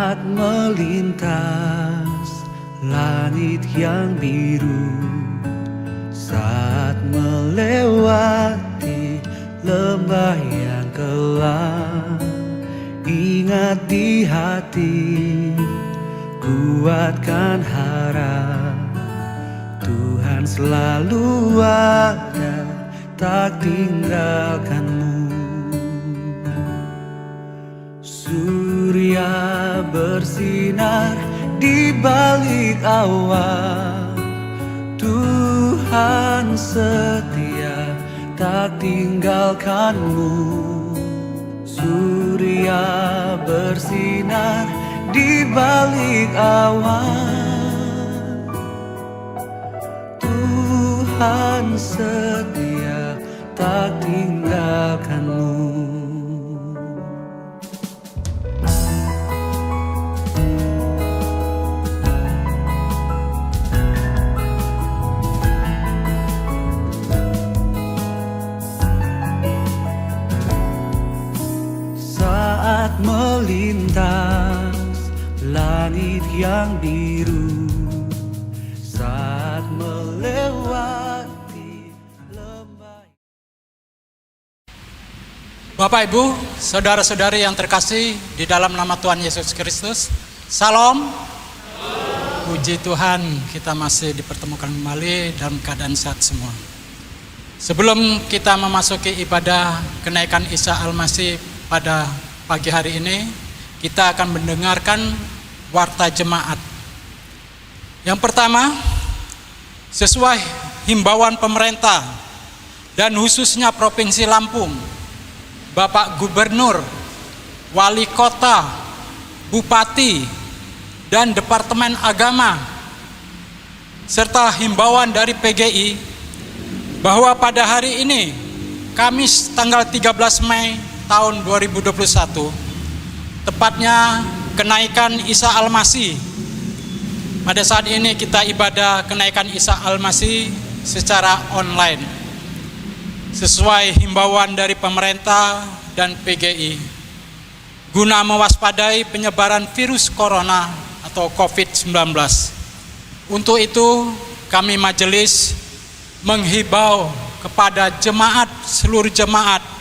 Saat melintas langit yang biru, saat melewati lembah yang kelam, ingat di hati, kuatkan harap, Tuhan selalu ada, tak tinggalkanmu. Surya bersinar di balik awan, Tuhan setia, tak tinggalkanmu. Surya bersinar di balik awan, Tuhan setia, tak tinggalkanmu. Saat melintas langit yang biru, saat melewati lembah. Bapak, Ibu, saudara-saudari yang terkasih di dalam nama Tuhan Yesus Kristus, Salam. Puji Tuhan, kita masih dipertemukan kembali dalam keadaan sehat semua. Sebelum kita memasuki ibadah kenaikan Isa Al-Masih pada pagi hari ini, kita akan mendengarkan warta jemaat. Yang pertama, sesuai himbauan pemerintah dan khususnya Provinsi Lampung, Bapak Gubernur, Wali Kota, Bupati, dan Departemen Agama, serta himbauan dari PGI, bahwa pada hari ini, Kamis tanggal 13 Mei tahun 2021, tepatnya kenaikan Isa Al-Masih. Pada saat ini kita ibadah kenaikan Isa Al-Masih secara online, sesuai himbauan dari pemerintah dan PGI, guna mewaspadai penyebaran virus corona atau COVID-19. Untuk itu, kami majelis menghibau kepada jemaat, seluruh jemaat,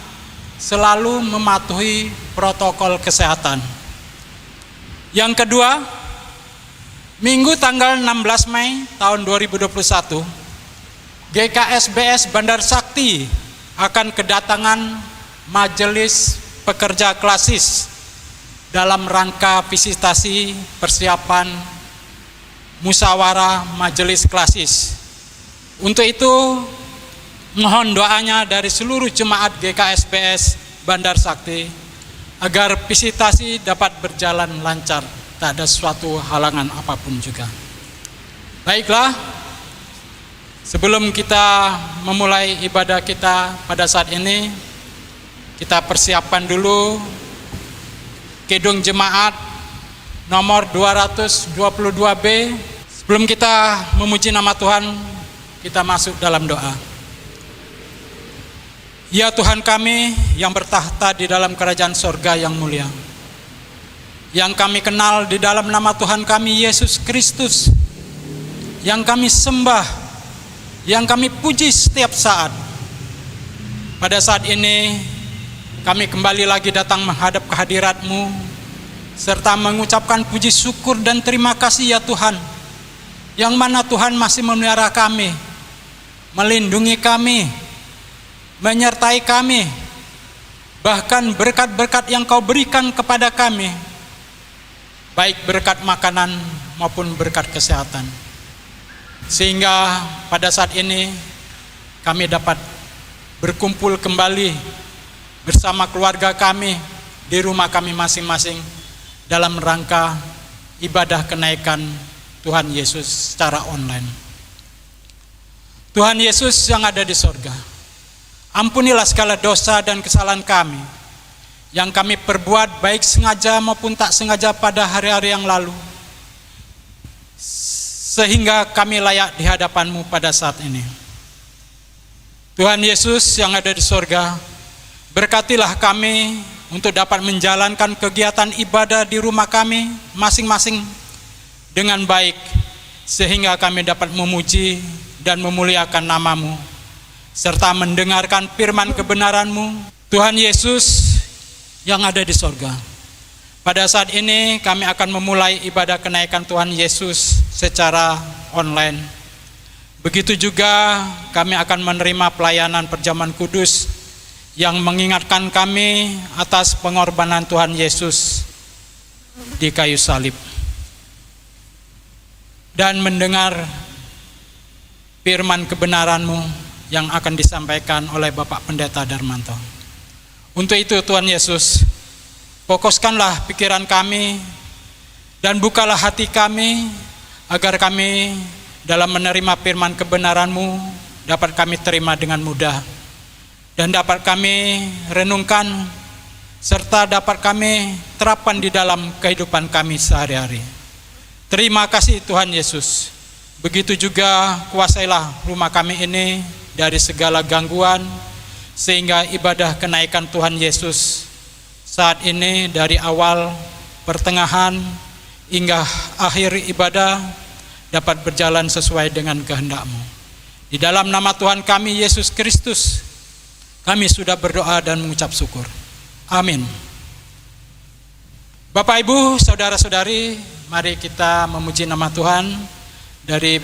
selalu mematuhi protokol kesehatan. Yang kedua, Minggu tanggal 16 Mei tahun 2021, GKSBS Bandar Sakti akan kedatangan Majelis Pekerja Klasis dalam rangka visitasi persiapan musyawarah Majelis Klasis. Untuk itu, mohon doanya dari seluruh jemaat GKSBS Bandar Sakti agar visitasi dapat berjalan lancar, tak ada suatu halangan apapun juga. Baiklah, sebelum kita memulai ibadah kita pada saat ini, kita persiapkan dulu kidung jemaat nomor 222B. Sebelum kita memuji nama Tuhan, kita masuk dalam doa. Ya Tuhan kami yang bertahta di dalam kerajaan sorga yang mulia, yang kami kenal di dalam nama Tuhan kami Yesus Kristus, yang kami sembah, yang kami puji setiap saat. Pada saat ini kami kembali lagi datang menghadap kehadirat-Mu, serta mengucapkan puji syukur dan terima kasih ya Tuhan, yang mana Tuhan masih memelihara kami, melindungi kami, menyertai kami, bahkan berkat-berkat yang Kau berikan kepada kami, baik berkat makanan maupun berkat kesehatan, sehingga pada saat ini kami dapat berkumpul kembali bersama keluarga kami di rumah kami masing-masing dalam rangka ibadah kenaikan Tuhan Yesus secara online. Tuhan Yesus yang ada di sorga, ampunilah segala dosa dan kesalahan kami yang kami perbuat baik sengaja maupun tak sengaja pada hari-hari yang lalu, sehingga kami layak di hadapan-Mu pada saat ini. Tuhan Yesus yang ada di sorga, berkatilah kami untuk dapat menjalankan kegiatan ibadah di rumah kami masing-masing dengan baik, sehingga kami dapat memuji dan memuliakan nama-Mu, serta mendengarkan firman kebenaran-Mu, Tuhan Yesus yang ada di sorga. Pada saat ini kami akan memulai ibadah kenaikan Tuhan Yesus secara online. Begitu juga kami akan menerima pelayanan perjamuan kudus yang mengingatkan kami atas pengorbanan Tuhan Yesus di kayu salib, dan mendengar firman kebenaran-Mu yang akan disampaikan oleh Bapak Pendeta Darmanto. Untuk itu Tuhan Yesus, fokuskanlah pikiran kami dan bukalah hati kami agar kami dalam menerima firman kebenaran-Mu dapat kami terima dengan mudah dan dapat kami renungkan serta dapat kami terapkan di dalam kehidupan kami sehari-hari. Terima kasih Tuhan Yesus. Begitu juga kuasailah rumah kami ini dari segala gangguan, sehingga ibadah kenaikan Tuhan Yesus saat ini dari awal, pertengahan, hingga akhir ibadah dapat berjalan sesuai dengan kehendak-Mu. Di dalam nama Tuhan kami Yesus Kristus, kami sudah berdoa dan mengucap syukur. Amin. Bapak, Ibu, Saudara-saudari, mari kita memuji nama Tuhan dari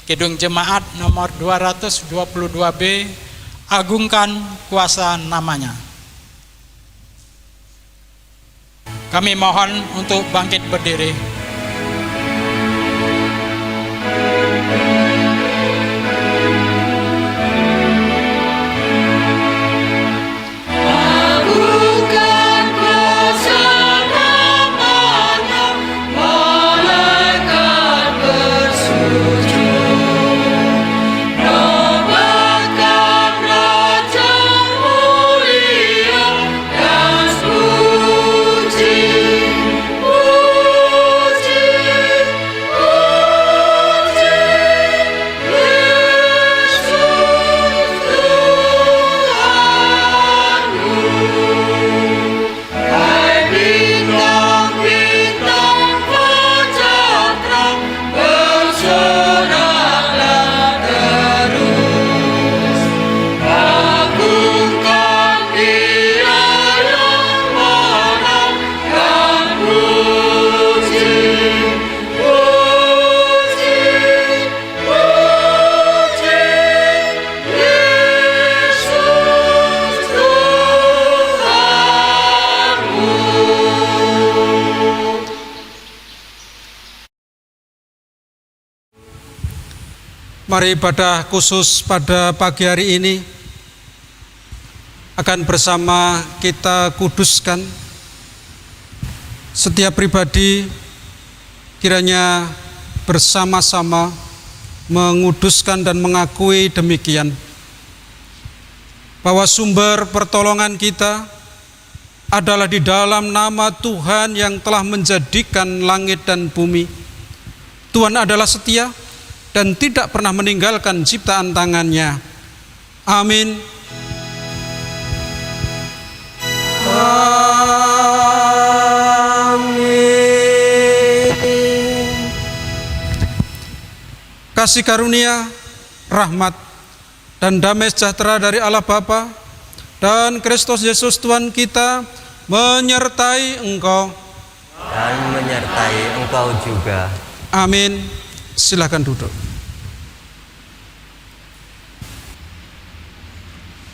Kidung Jemaat nomor 222B, Agungkan Kuasa Namanya. Kami mohon untuk bangkit berdiri. Mari ibadah khusus pada pagi hari ini akan bersama kita kuduskan. Setiap pribadi kiranya bersama-sama menguduskan dan mengakui demikian, bahwa sumber pertolongan kita adalah di dalam nama Tuhan yang telah menjadikan langit dan bumi. Tuhan adalah setia dan tidak pernah meninggalkan ciptaan tangannya. Amin. Amin. Kasih karunia, rahmat, dan damai sejahtera dari Allah Bapa dan Kristus Yesus Tuhan kita menyertai engkau dan menyertai engkau juga. Amin. Silakan duduk.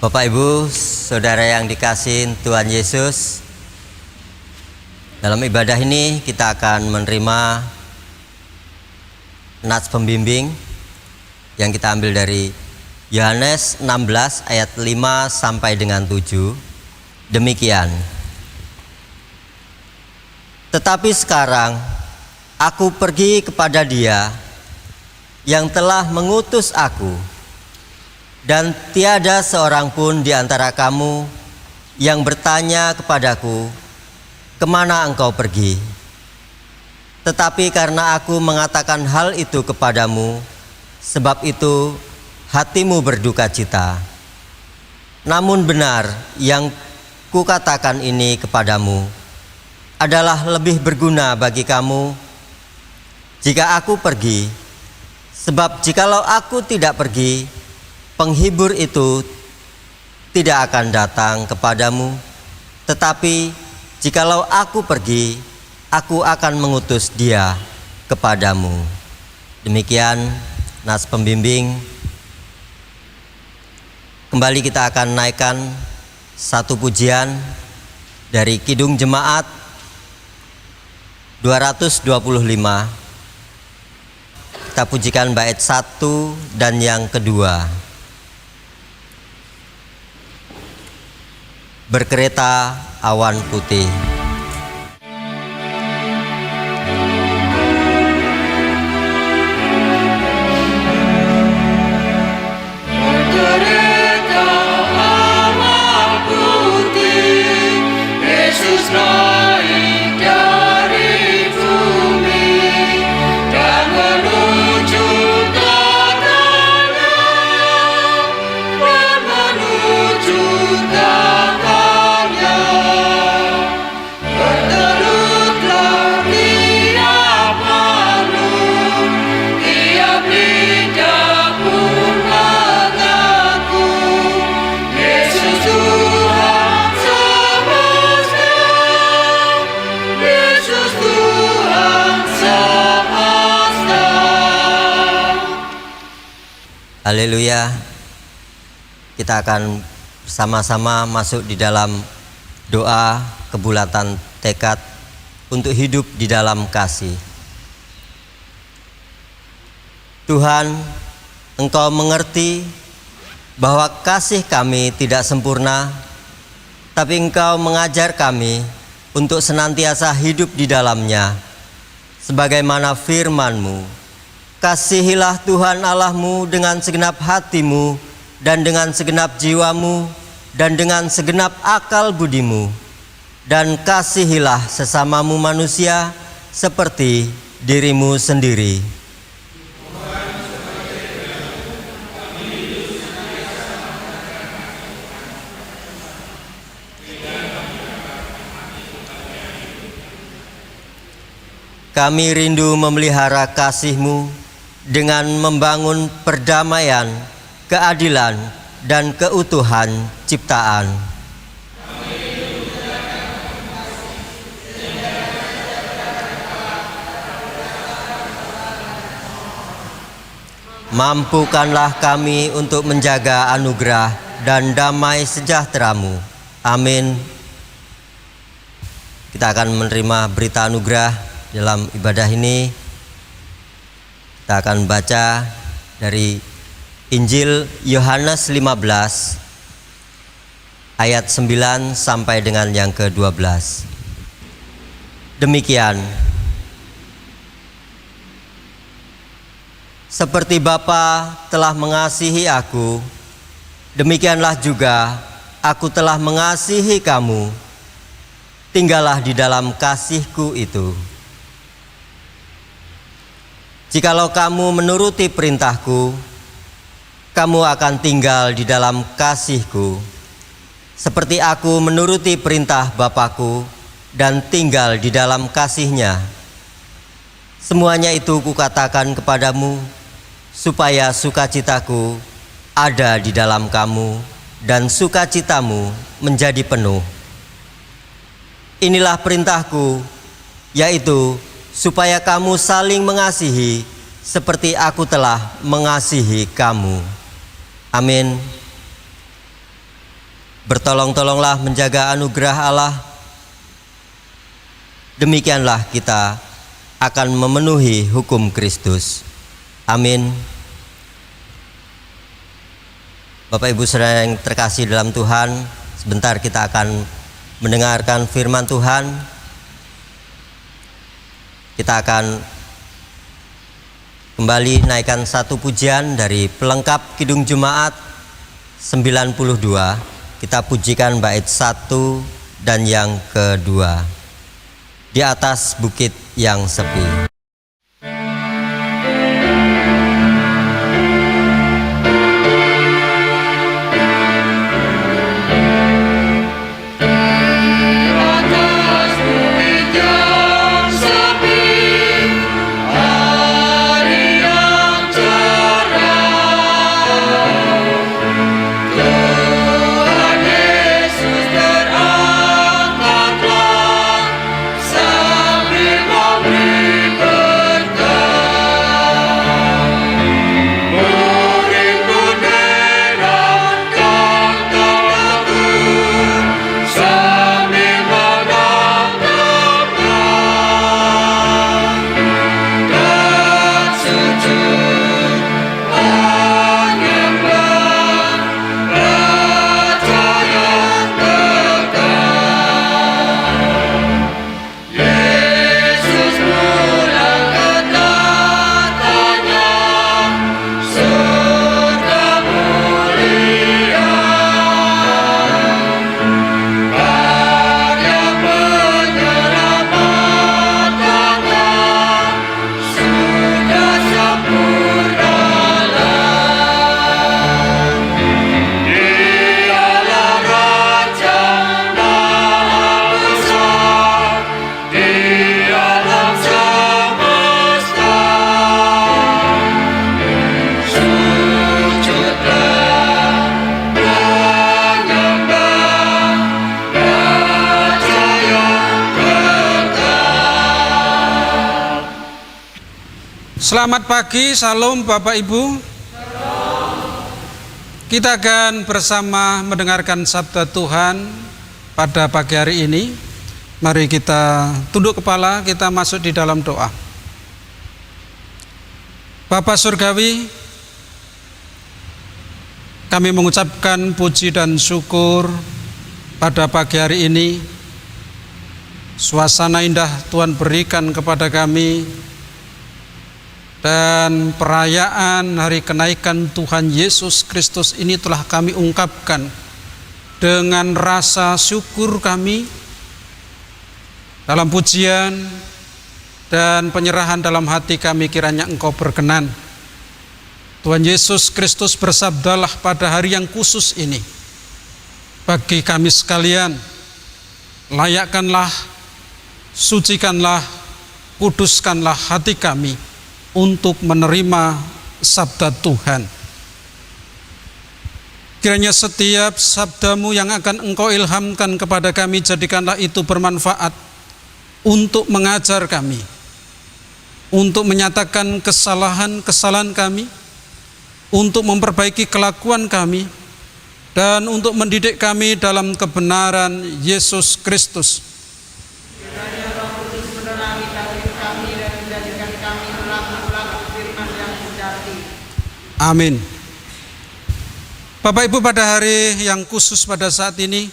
Bapak Ibu, Saudara yang dikasihi Tuhan Yesus, dalam ibadah ini kita akan menerima nats pembimbing yang kita ambil dari Yohanes 16 ayat 5 sampai dengan 7. Demikian. Tetapi sekarang aku pergi kepada Dia yang telah mengutus aku, dan tiada seorang pun di antara kamu yang bertanya kepadaku, kemana engkau pergi? Tetapi karena aku mengatakan hal itu kepadamu, sebab itu hatimu berduka cita. Namun benar yang kukatakan ini kepadamu adalah lebih berguna bagi kamu jika aku pergi, sebab jikalau aku tidak pergi, penghibur itu tidak akan datang kepadamu, tetapi jikalau aku pergi, aku akan mengutus dia kepadamu. Demikian nas pembimbing. Kembali kita akan naikkan satu pujian dari Kidung Jemaat 225. Kita pujikan bait 1 dan yang kedua. Berkereta awan putih. Haleluya. Kita akan bersama-sama masuk di dalam doa kebulatan tekad untuk hidup di dalam kasih. Tuhan, Engkau mengerti bahwa kasih kami tidak sempurna, tapi Engkau mengajar kami untuk senantiasa hidup di dalamnya. Sebagaimana firman-Mu, kasihilah Tuhan Allahmu dengan segenap hatimu dan dengan segenap jiwamu dan dengan segenap akal budimu, dan kasihilah sesamamu manusia seperti dirimu sendiri. Kami rindu memelihara kasih-Mu dengan membangun perdamaian, keadilan, dan keutuhan ciptaan. Mampukanlah kami untuk menjaga anugerah dan damai sejahtera-Mu. Amin. Kita akan menerima berita anugerah dalam ibadah ini. Kita akan baca dari Injil Yohanes 15 ayat 9 sampai dengan yang ke-12. Demikian, seperti Bapa telah mengasihi aku, demikianlah juga aku telah mengasihi kamu. Tinggallah di dalam kasih-Ku itu. Jikalau kamu menuruti perintah-Ku, kamu akan tinggal di dalam kasih-Ku, seperti aku menuruti perintah Bapa-Ku dan tinggal di dalam kasih-Nya. Semuanya itu Kukatakan kepadamu, supaya sukacita-Ku ada di dalam kamu dan sukacitamu menjadi penuh. Inilah perintah-Ku, yaitu supaya kamu saling mengasihi seperti aku telah mengasihi kamu. Amin. Bertolong-tolonglah menjaga anugerah Allah. Demikianlah kita akan memenuhi hukum Kristus. Amin. Bapak Ibu Saudara yang terkasih dalam Tuhan, sebentar kita akan mendengarkan firman Tuhan. Kita akan kembali naikkan satu pujian dari pelengkap Kidung Jemaat 92. Kita pujikan bait 1 dan yang kedua. Di atas bukit yang sepi. Selamat pagi, salam Bapak Ibu. Kita akan bersama mendengarkan sabda Tuhan pada pagi hari ini. Mari kita tunduk kepala, kita masuk di dalam doa. Bapa Surgawi, kami mengucapkan puji dan syukur pada pagi hari ini. Suasana indah Tuhan berikan kepada kami, dan perayaan hari kenaikan Tuhan Yesus Kristus ini telah kami ungkapkan dengan rasa syukur kami dalam pujian dan penyerahan dalam hati kami. Kiranya Engkau berkenan. Tuhan Yesus Kristus bersabdalah pada hari yang khusus ini bagi kami sekalian, layakkanlah, sucikanlah, kuduskanlah hati kami untuk menerima sabda Tuhan. Kiranya setiap sabdamu yang akan Engkau ilhamkan kepada kami, jadikanlah itu bermanfaat untuk mengajar kami, untuk menyatakan kesalahan kami, untuk memperbaiki kelakuan kami, dan untuk mendidik kami dalam kebenaran Yesus Kristus. Amin. Bapak Ibu, pada hari yang khusus pada saat ini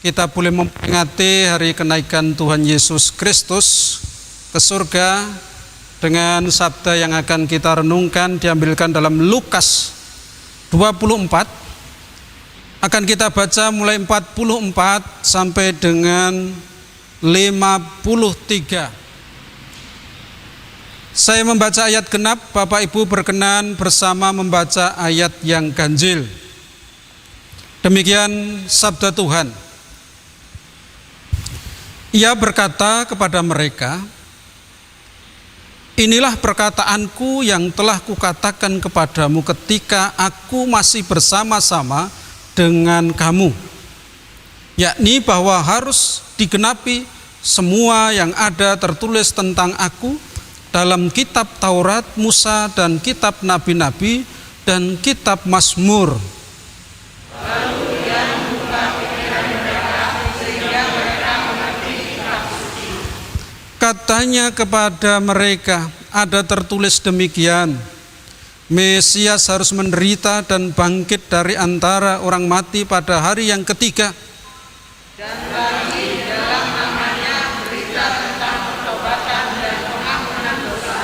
kita boleh memperingati hari kenaikan Tuhan Yesus Kristus ke surga dengan sabda yang akan kita renungkan diambilkan dalam Lukas 24. Akan kita baca mulai 44 sampai dengan 53. Saya membaca ayat genap, Bapak Ibu berkenan bersama membaca ayat yang ganjil. Demikian sabda Tuhan. Ia berkata kepada mereka, "Inilah perkataanku yang telah kukatakan kepadamu ketika aku masih bersama-sama dengan kamu, yakni bahwa harus digenapi semua yang ada tertulis tentang aku dalam kitab Taurat Musa dan kitab Nabi-Nabi dan kitab Mazmur." Katanya kepada mereka, ada tertulis demikian, Mesias harus menderita dan bangkit dari antara orang mati pada hari yang ketiga. Dan bagi dalam namanya berita tentang pertobatan dan pengampunan dosa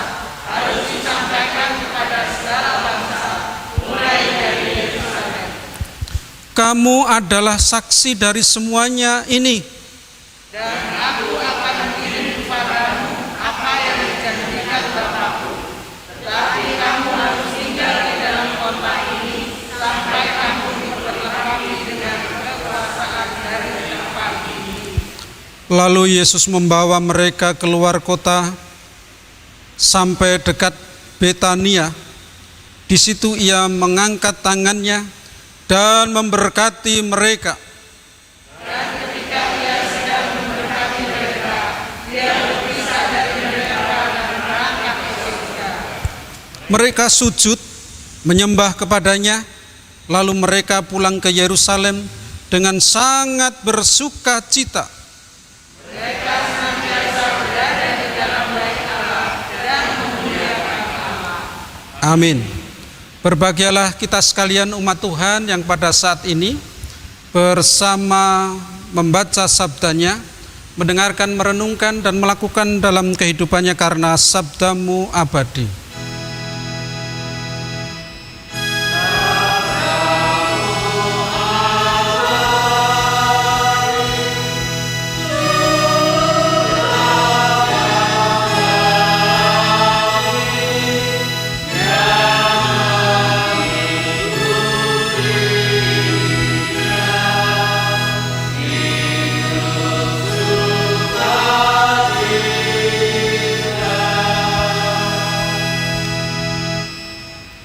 harus disampaikan kepada segala bangsa, mulai dari Yerusalem. Kamu adalah saksi dari semuanya ini. Dan aku akan mengirim kepadamu apa yang dijanjikan Bapakku. Tetapi kamu harus tinggal di dalam kota ini sampai kamu diperlengkapi dengan kekuasaan dari tempat ini. Lalu Yesus membawa mereka keluar kota sampai dekat Betania. Di situ ia mengangkat tangannya dan memberkati mereka. Mereka sujud menyembah kepadanya, lalu mereka pulang ke Yerusalem dengan sangat bersuka cita. Mereka senantiasa berada di dalam bait Allah dan memuliakan Allah. Amin. Berbahagialah kita sekalian umat Tuhan yang pada saat ini bersama membaca sabdanya, mendengarkan, merenungkan, dan melakukan dalam kehidupannya karena sabdamu abadi.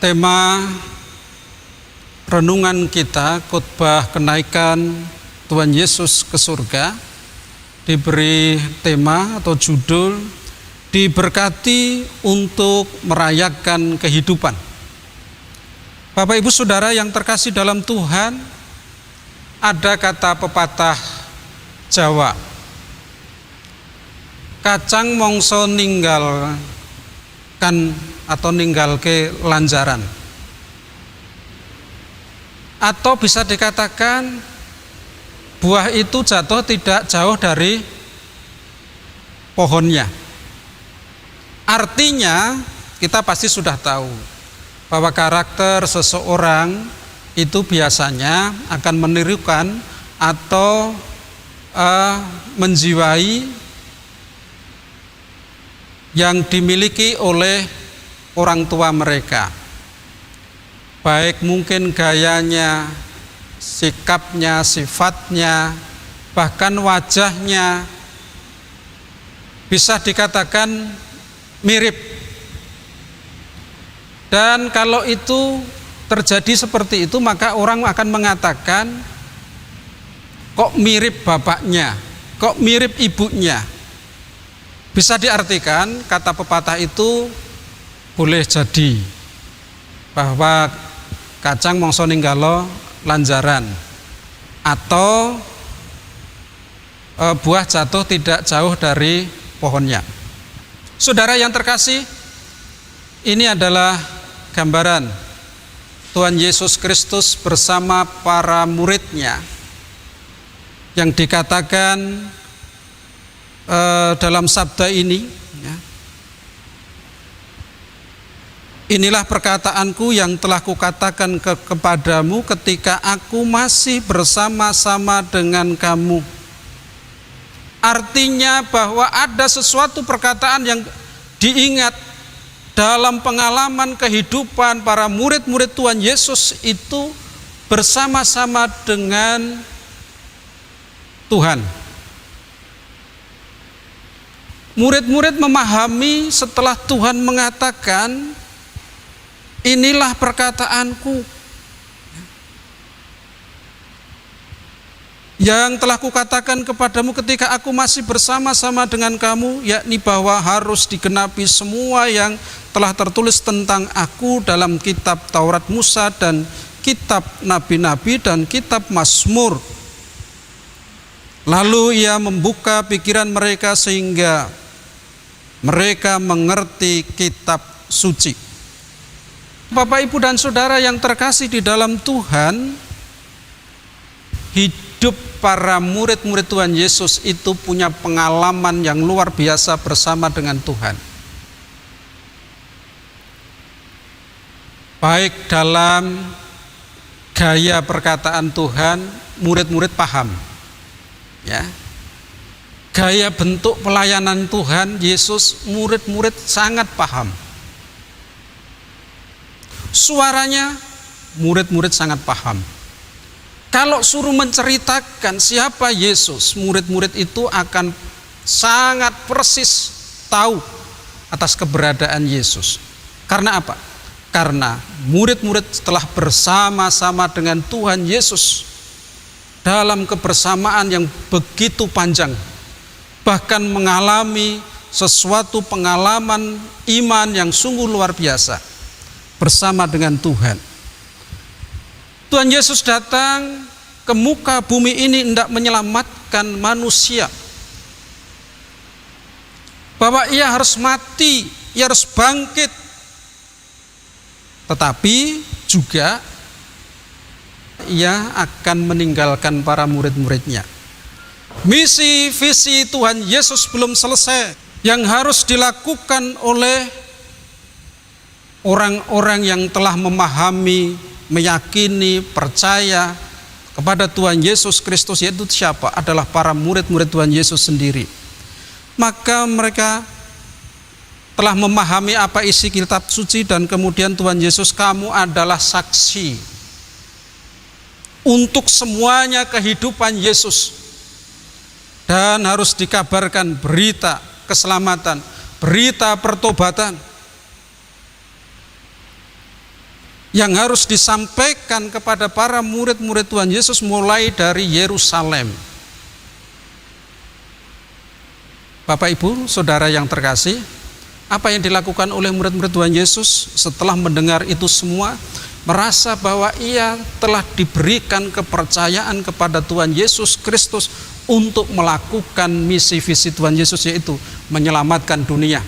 Tema renungan kita, khotbah kenaikan Tuhan Yesus ke surga, diberi tema atau judul diberkati untuk merayakan kehidupan. Bapak Ibu Saudara yang terkasih dalam Tuhan, ada kata pepatah Jawa, kacang mongso ninggalkan atau ninggalke lanjaran. Atau bisa dikatakan buah itu jatuh tidak jauh dari pohonnya. Artinya kita pasti sudah tahu bahwa karakter seseorang itu biasanya akan menirukan atau menjiwai yang dimiliki oleh orang tua mereka. Baik mungkin gayanya, sikapnya, sifatnya, bahkan wajahnya bisa dikatakan mirip. Dan kalau itu terjadi seperti itu, maka orang akan mengatakan, kok mirip bapaknya, kok mirip ibunya. Bisa diartikan kata pepatah itu boleh jadi bahwa kacang mongso ninggalo lanjaran, atau buah jatuh tidak jauh dari pohonnya. Saudara yang terkasih, ini adalah gambaran Tuhan Yesus Kristus bersama para muridnya yang dikatakan dalam sabda ini, ya, inilah perkataanku yang telah kukatakan kepadamu ketika aku masih bersama-sama dengan kamu. Artinya bahwa ada sesuatu perkataan yang diingat dalam pengalaman kehidupan para murid-murid Tuhan Yesus itu bersama-sama dengan Tuhan. Murid-murid memahami setelah Tuhan mengatakan, inilah perkataanku yang telah kukatakan kepadamu ketika aku masih bersama-sama dengan kamu, yakni bahwa harus digenapi semua yang telah tertulis tentang aku dalam kitab Taurat Musa dan kitab Nabi-Nabi dan kitab Mazmur. Lalu ia membuka pikiran mereka sehingga mereka mengerti kitab suci. Bapak, Ibu, dan Saudara yang terkasih di dalam Tuhan, hidup para murid-murid Tuhan Yesus itu punya pengalaman yang luar biasa bersama dengan Tuhan. Baik dalam gaya perkataan Tuhan, murid-murid paham. Ya. Gaya bentuk pelayanan Tuhan Yesus, murid-murid sangat paham. Suaranya, murid-murid sangat paham. Kalau suruh menceritakan siapa Yesus, murid-murid itu akan sangat persis tahu atas keberadaan Yesus. Karena apa? Karena murid-murid telah bersama-sama dengan Tuhan Yesus dalam kebersamaan yang begitu panjang, bahkan mengalami sesuatu pengalaman iman yang sungguh luar biasa bersama dengan Tuhan. Tuhan Yesus datang ke muka bumi ini hendak menyelamatkan manusia, bahwa ia harus mati, ia harus bangkit, tetapi juga ia akan meninggalkan para murid-muridnya. Misi visi Tuhan Yesus belum selesai. Yang harus dilakukan oleh orang-orang yang telah memahami, meyakini, percaya kepada Tuhan Yesus Kristus, yaitu siapa? Adalah para murid-murid Tuhan Yesus sendiri. Maka mereka telah memahami apa isi kitab suci, dan kemudian Tuhan Yesus, kamu adalah saksi untuk semuanya kehidupan Yesus, dan harus dikabarkan berita keselamatan, berita pertobatan yang harus disampaikan kepada para murid-murid Tuhan Yesus mulai dari Yerusalem. Bapak, Ibu, Saudara yang terkasih, Apa yang dilakukan oleh murid-murid Tuhan Yesus setelah mendengar itu semua, merasa bahwa ia telah diberikan kepercayaan kepada Tuhan Yesus Kristus untuk melakukan misi visi Tuhan Yesus, yaitu menyelamatkan dunia.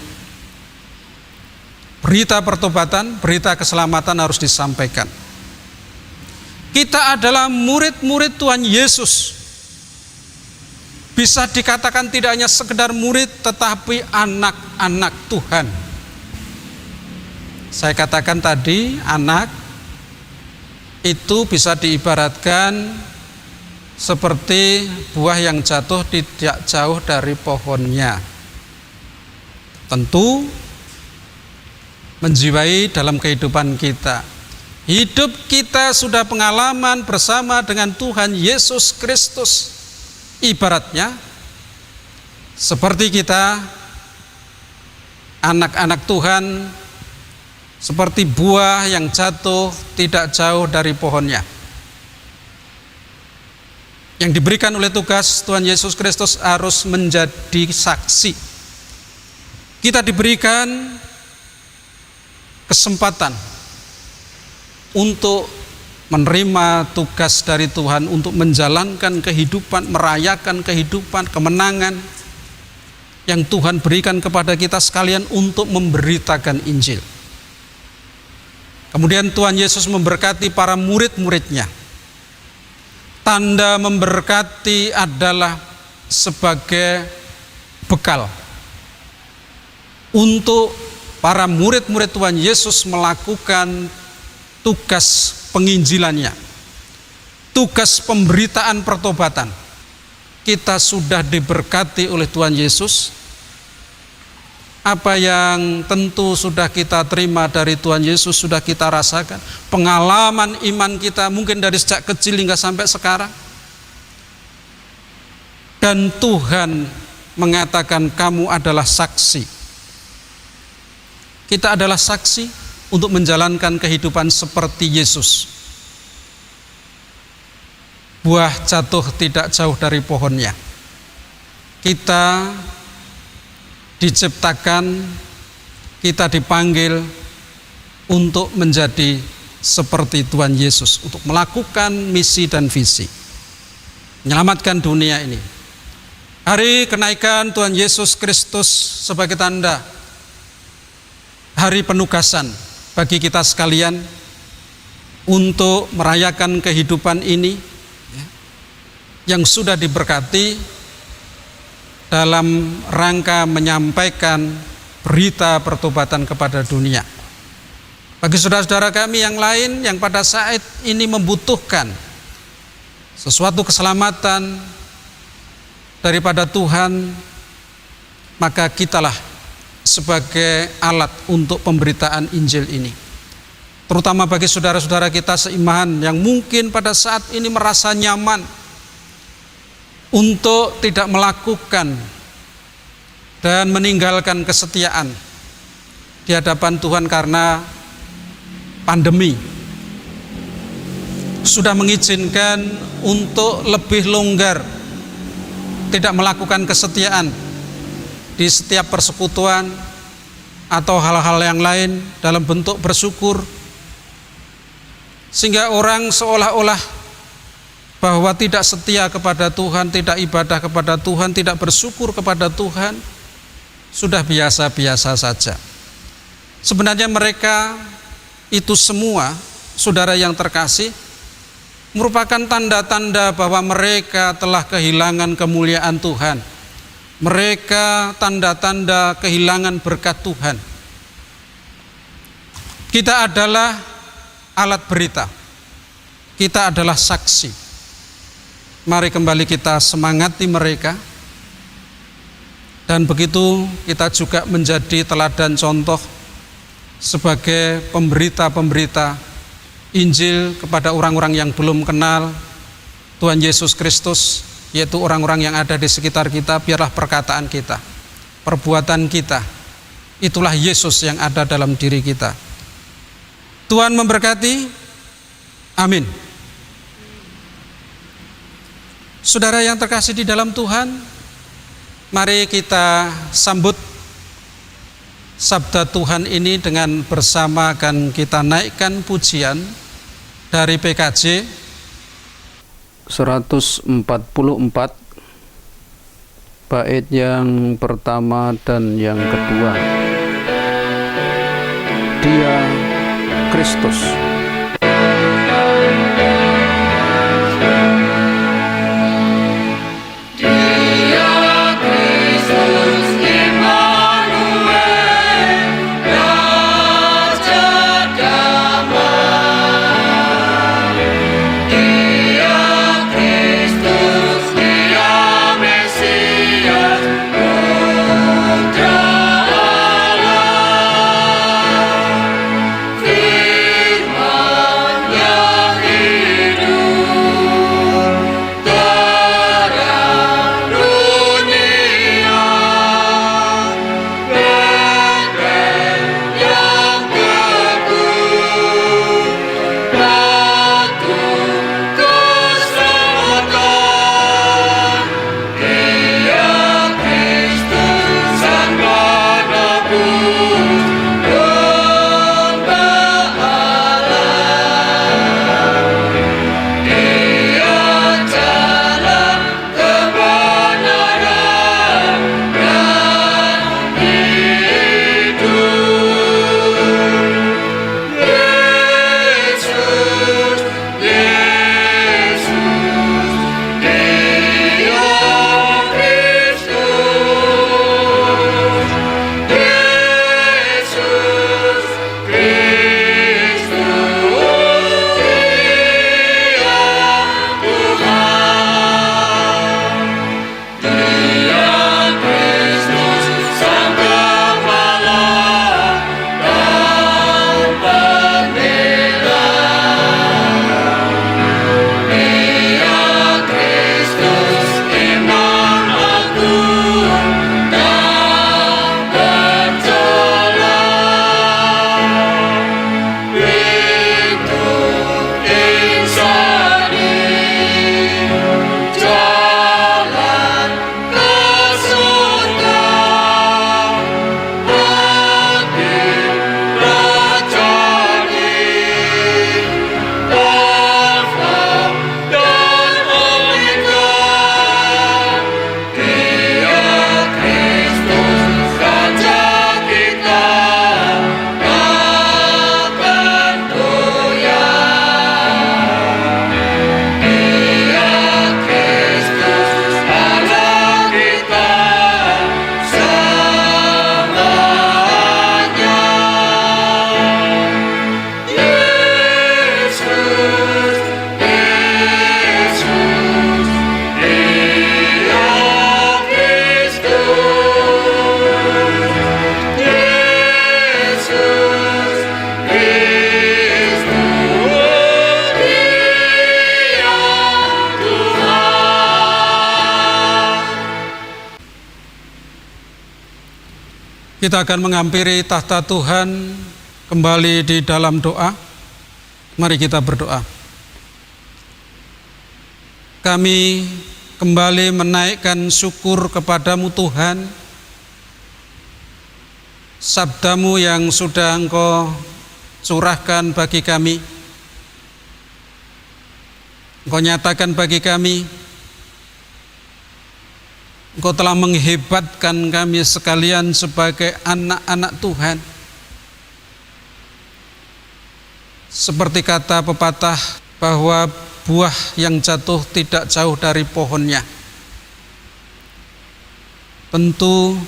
Berita pertobatan, berita keselamatan harus disampaikan. Kita adalah murid-murid Tuhan Yesus. Bisa dikatakan tidak hanya sekedar murid, tetapi anak-anak Tuhan. Saya katakan tadi, anak itu bisa diibaratkan seperti buah yang jatuh tidak jauh dari pohonnya. Tentu menjiwai dalam kehidupan kita. Hidup kita sudah pengalaman bersama dengan Tuhan Yesus Kristus. Ibaratnya seperti kita anak-anak Tuhan, seperti buah yang jatuh tidak jauh dari pohonnya. Yang diberikan oleh tugas Tuhan Yesus Kristus harus menjadi saksi. Kita diberikan kesempatan untuk menerima tugas dari Tuhan untuk menjalankan kehidupan, merayakan kehidupan, kemenangan yang Tuhan berikan kepada kita sekalian untuk memberitakan Injil. Kemudian Tuhan Yesus memberkati para murid-muridnya. Tanda memberkati adalah sebagai bekal untuk para murid-murid Tuhan Yesus melakukan tugas penginjilannya, tugas pemberitaan pertobatan. Kita sudah diberkati oleh Tuhan Yesus. Apa yang tentu sudah kita terima dari Tuhan Yesus, sudah kita rasakan. Pengalaman iman kita mungkin dari sejak kecil hingga sampai sekarang. Dan Tuhan mengatakan kamu adalah saksi. Kita adalah saksi untuk menjalankan kehidupan seperti Yesus. Buah jatuh tidak jauh dari pohonnya. Kita diciptakan, kita dipanggil untuk menjadi seperti Tuhan Yesus, untuk melakukan misi dan visi, menyelamatkan dunia ini. Hari kenaikan Tuhan Yesus Kristus sebagai tanda hari penugasan bagi kita sekalian untuk merayakan kehidupan ini yang sudah diberkati dalam rangka menyampaikan berita pertobatan kepada dunia. Bagi saudara-saudara kami yang lain yang pada saat ini membutuhkan sesuatu keselamatan daripada Tuhan, maka kitalah sebagai alat untuk pemberitaan Injil ini. Terutama bagi saudara-saudara kita seiman yang mungkin pada saat ini merasa nyaman untuk tidak melakukan dan meninggalkan kesetiaan di hadapan Tuhan karena pandemi, sudah mengizinkan untuk lebih longgar, tidak melakukan kesetiaan di setiap persekutuan atau hal-hal yang lain dalam bentuk bersyukur, sehingga orang seolah-olah bahwa tidak setia kepada Tuhan, tidak ibadah kepada Tuhan, tidak bersyukur kepada Tuhan, sudah biasa-biasa saja. Sebenarnya mereka itu semua, saudara yang terkasih, merupakan tanda-tanda bahwa mereka telah kehilangan kemuliaan Tuhan. Mereka tanda-tanda kehilangan berkat Tuhan. Kita adalah alat berita. Kita adalah saksi. Mari kembali kita semangati mereka. Dan begitu kita juga menjadi teladan contoh sebagai pemberita-pemberita Injil kepada orang-orang yang belum kenal Tuhan Yesus Kristus, yaitu orang-orang yang ada di sekitar kita. Biarlah perkataan kita, perbuatan kita, itulah Yesus yang ada dalam diri kita. Tuhan memberkati. Amin. Saudara yang terkasih di dalam Tuhan, mari kita sambut sabda Tuhan ini dengan bersama akan kita naikkan pujian dari PKJ 144 bait yang pertama dan yang kedua. Dia Kristus. Kita akan menghampiri tahta Tuhan kembali di dalam doa. Mari kita berdoa. Kami kembali menaikkan syukur kepadamu Tuhan, sabdamu yang sudah Engkau curahkan bagi kami, Engkau nyatakan bagi kami. Engkau telah menghebatkan kami sekalian sebagai anak-anak Tuhan. Seperti kata pepatah bahwa buah yang jatuh tidak jauh dari pohonnya. Tentu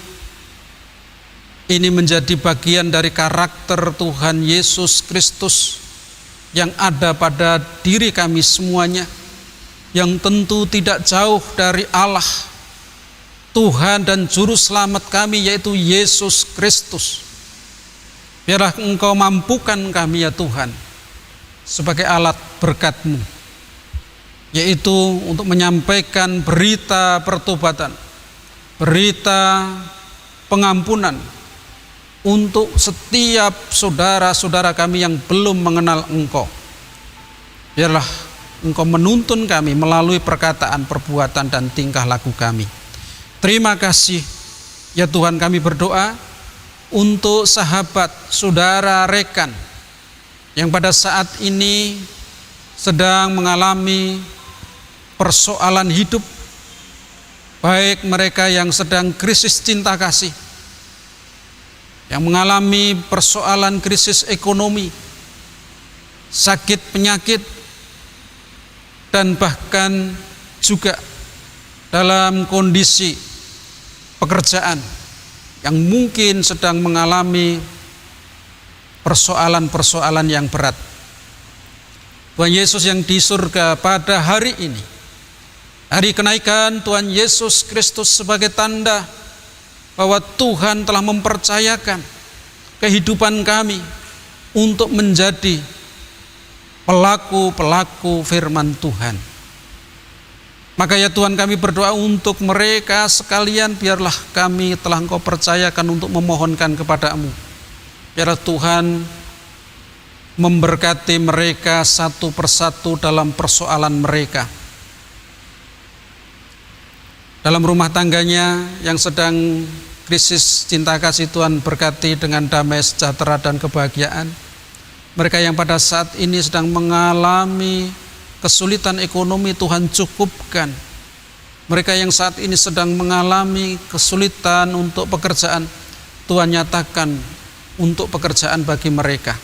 ini menjadi bagian dari karakter Tuhan Yesus Kristus yang ada pada diri kami semuanya, yang tentu tidak jauh dari Allah, Tuhan dan Juru Selamat kami, yaitu Yesus Kristus. Biarlah Engkau mampukan kami ya Tuhan sebagai alat berkat-Mu, yaitu untuk menyampaikan berita pertobatan, berita pengampunan untuk setiap saudara-saudara kami yang belum mengenal Engkau. Biarlah Engkau menuntun kami melalui perkataan, perbuatan, dan tingkah laku kami. Terima kasih ya Tuhan, kami berdoa untuk sahabat, saudara, rekan yang pada saat ini sedang mengalami persoalan hidup, baik mereka yang sedang krisis cinta kasih, yang mengalami persoalan krisis ekonomi, sakit penyakit, dan bahkan juga dalam kondisi pekerjaan yang mungkin sedang mengalami persoalan-persoalan yang berat. Tuhan Yesus yang di surga pada hari ini, hari kenaikan Tuhan Yesus Kristus sebagai tanda bahwa Tuhan telah mempercayakan kehidupan kami untuk menjadi pelaku-pelaku firman Tuhan. Maka ya Tuhan, kami berdoa untuk mereka sekalian, biarlah kami telah Engkau percayakan untuk memohonkan kepadamu. Biarlah Tuhan memberkati mereka satu persatu dalam persoalan mereka. Dalam rumah tangganya yang sedang krisis cinta kasih, Tuhan berkati dengan damai, sejahtera, dan kebahagiaan. Mereka yang pada saat ini sedang mengalami kesulitan ekonomi, Tuhan cukupkan. Mereka yang saat ini sedang mengalami kesulitan untuk pekerjaan, Tuhan nyatakan untuk pekerjaan bagi mereka.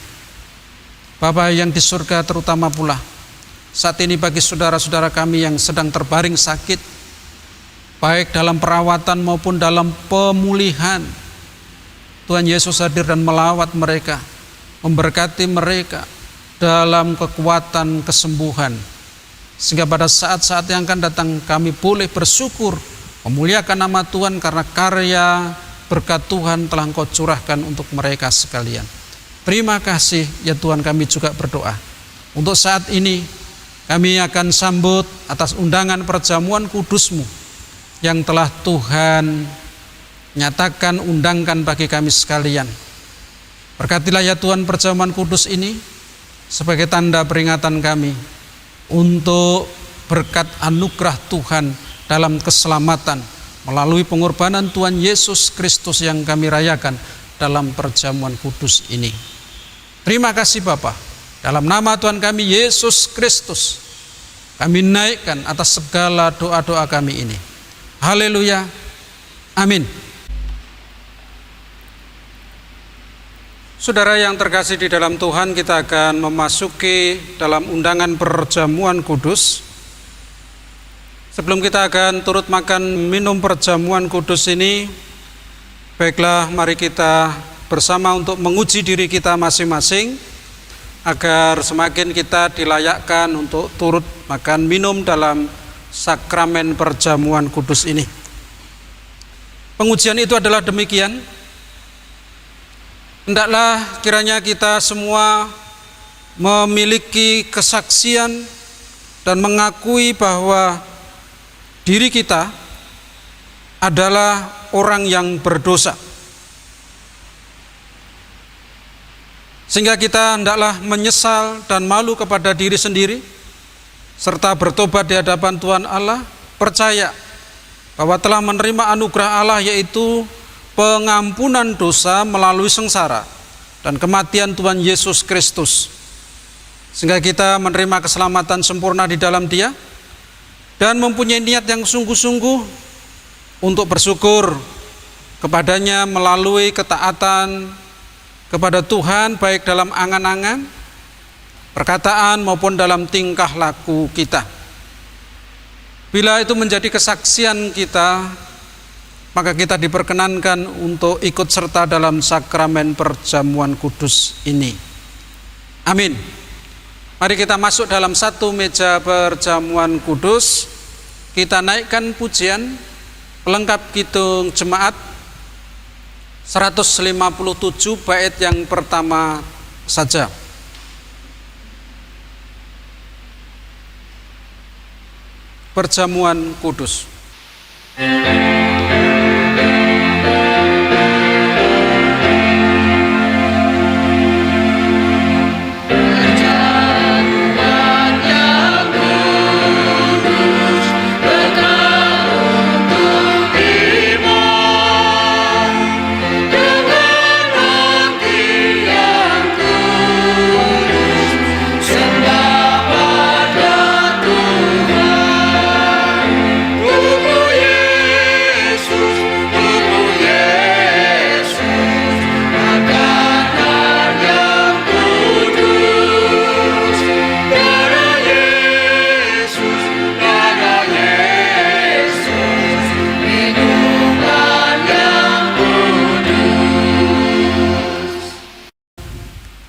Bapa yang di surga, terutama pula saat ini bagi saudara-saudara kami yang sedang terbaring sakit, baik dalam perawatan maupun dalam pemulihan, Tuhan Yesus hadir dan melawat mereka, memberkati mereka dalam kekuatan kesembuhan, sehingga pada saat-saat yang akan datang kami boleh bersyukur, memuliakan nama Tuhan karena karya berkat Tuhan telah Engkau curahkan untuk mereka sekalian. Terima kasih ya Tuhan, kami juga berdoa untuk saat ini kami akan sambut atas undangan perjamuan kudus-Mu yang telah Tuhan nyatakan, undangkan bagi kami sekalian. Berkatilah ya Tuhan perjamuan kudus ini sebagai tanda peringatan kami untuk berkat anugerah Tuhan dalam keselamatan melalui pengorbanan Tuhan Yesus Kristus yang kami rayakan dalam perjamuan kudus ini. Terima kasih Bapa, dalam nama Tuhan kami Yesus Kristus kami naikkan atas segala doa-doa kami ini. Haleluya, amin. Saudara yang terkasih di dalam Tuhan, kita akan memasuki dalam undangan perjamuan kudus. Sebelum kita akan turut makan minum perjamuan kudus ini, baiklah mari kita bersama untuk menguji diri kita masing-masing agar semakin kita dilayakkan untuk turut makan minum dalam sakramen perjamuan kudus ini. Pengujian itu adalah demikian. Hendaklah kiranya kita semua memiliki kesaksian dan mengakui bahwa diri kita adalah orang yang berdosa. Sehingga kita hendaklah menyesal dan malu kepada diri sendiri, serta bertobat di hadapan Tuhan Allah, percaya bahwa telah menerima anugerah Allah, yaitu pengampunan dosa melalui sengsara dan kematian Tuhan Yesus Kristus, sehingga kita menerima keselamatan sempurna di dalam Dia dan mempunyai niat yang sungguh-sungguh untuk bersyukur kepadanya melalui ketaatan kepada Tuhan, baik dalam angan-angan, perkataan maupun dalam tingkah laku kita. Bila itu menjadi kesaksian kita, maka kita diperkenankan untuk ikut serta dalam sakramen perjamuan kudus ini. Amin. Mari kita masuk dalam satu meja perjamuan kudus. Kita naikkan pujian pelengkap kidung jemaat 157 bait yang pertama saja. Perjamuan kudus. Dengan